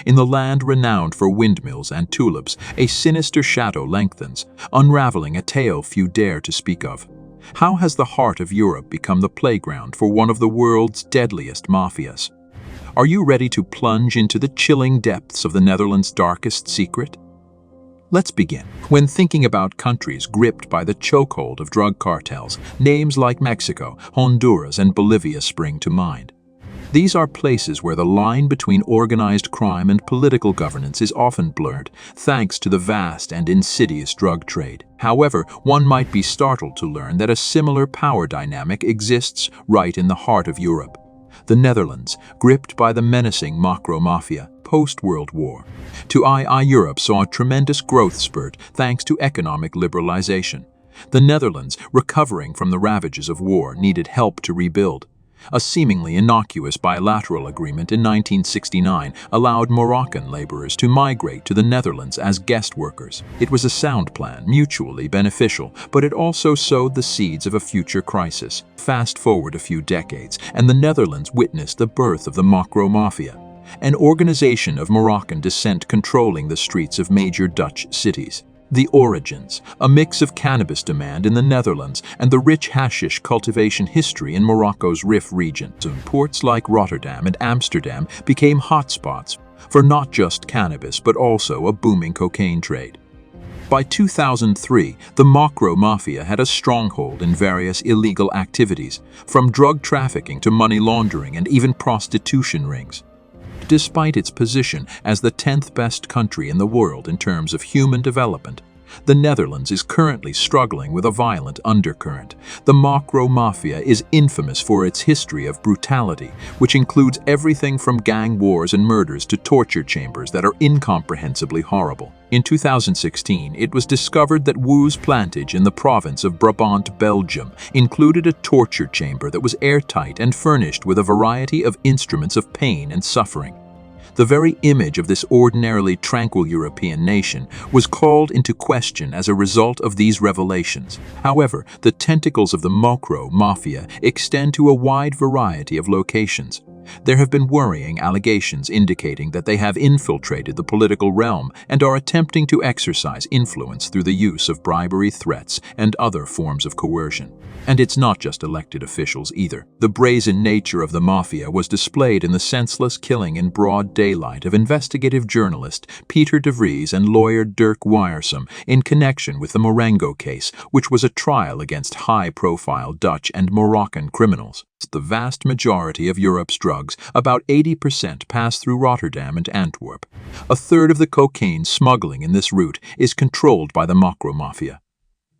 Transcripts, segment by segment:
In the land renowned for windmills and tulips, a sinister shadow lengthens, unraveling a tale few dare to speak of. How has the heart of Europe become the playground for one of the world's deadliest mafias? Are you ready to plunge into the chilling depths of the Netherlands' darkest secret? Let's begin. When thinking about countries gripped by the chokehold of drug cartels, names like Mexico, Honduras, and Bolivia spring to mind. These are places where the line between organized crime and political governance is often blurred, thanks to the vast and insidious drug trade. However, one might be startled to learn that a similar power dynamic exists right in the heart of Europe. The Netherlands, gripped by the menacing Mocro Maffia, post-World War. Europe saw a tremendous growth spurt thanks to economic liberalization. The Netherlands, recovering from the ravages of war, needed help to rebuild. A seemingly innocuous bilateral agreement in 1969 allowed Moroccan laborers to migrate to the Netherlands as guest workers. It was a sound plan, mutually beneficial, but it also sowed the seeds of a future crisis. Fast forward a few decades, and the Netherlands witnessed the birth of the Mocro Maffia, an organization of Moroccan descent controlling the streets of major Dutch cities. The origins, a mix of cannabis demand in the Netherlands and the rich hashish cultivation history in Morocco's Rif region. Ports like Rotterdam and Amsterdam became hotspots for not just cannabis but also a booming cocaine trade. By 2003, the Mocro Maffia had a stronghold in various illegal activities, from drug trafficking to money laundering and even prostitution rings. Despite its position as the 10th best country in the world in terms of human development, the Netherlands is currently struggling with a violent undercurrent. The Mocro Maffia is infamous for its history of brutality, which includes everything from gang wars and murders to torture chambers that are incomprehensibly horrible. In 2016, it was discovered that Woos Plantage in the province of Brabant, Belgium, included a torture chamber that was airtight and furnished with a variety of instruments of pain and suffering. The very image of this ordinarily tranquil European nation was called into question as a result of these revelations. However, the tentacles of the Mocro Maffia extend to a wide variety of locations. There have been worrying allegations indicating that they have infiltrated the political realm and are attempting to exercise influence through the use of bribery, threats, and other forms of coercion. And it's not just elected officials either. The brazen nature of the mafia was displayed in the senseless killing in broad daylight of investigative journalist Peter de Vries and lawyer Dirk Wiersum in connection with the Marengo case, which was a trial against high-profile Dutch and Moroccan criminals. The vast majority of Europe's drugs, about 80%, pass through Rotterdam and Antwerp. A third of the cocaine smuggling in this route is controlled by the Mocro Maffia.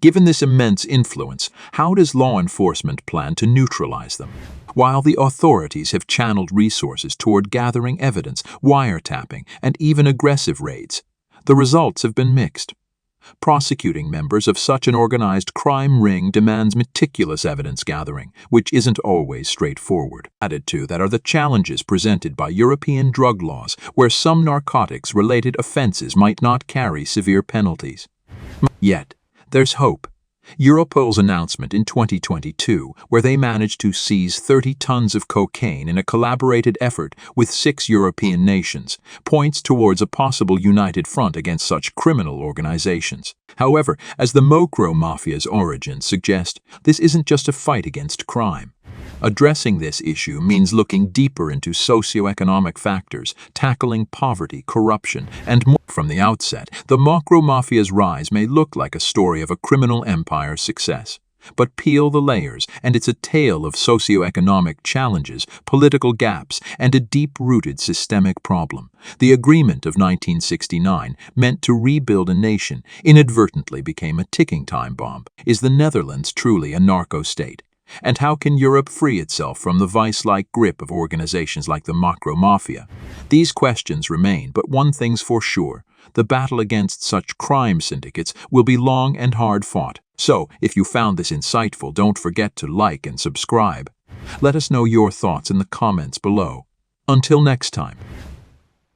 Given this immense influence, how does law enforcement plan to neutralize them? While the authorities have channeled resources toward gathering evidence, wiretapping, and even aggressive raids, the results have been mixed. Prosecuting members of such an organized crime ring demands meticulous evidence gathering, which isn't always straightforward. Added to that are the challenges presented by European drug laws, where some narcotics-related offenses might not carry severe penalties. Yet, there's hope. Europol's announcement in 2022, where they managed to seize 30 tons of cocaine in a collaborated effort with 6 European nations, points towards a possible united front against such criminal organizations. However, as the Mocro Mafia's origins suggest, this isn't just a fight against crime. Addressing this issue means looking deeper into socioeconomic factors, tackling poverty, corruption, and more. From the outset, the Mocro Mafia's rise may look like a story of a criminal empire's success. But peel the layers, and it's a tale of socioeconomic challenges, political gaps, and a deep-rooted systemic problem. The agreement of 1969, meant to rebuild a nation, inadvertently became a ticking time bomb. Is the Netherlands truly a narco-state? And how can Europe free itself from the vice-like grip of organizations like the Mocro Maffia? These questions remain, but one thing's for sure: the battle against such crime syndicates will be long and hard-fought. So, if you found this insightful, don't forget to like and subscribe. Let us know your thoughts in the comments below. Until next time.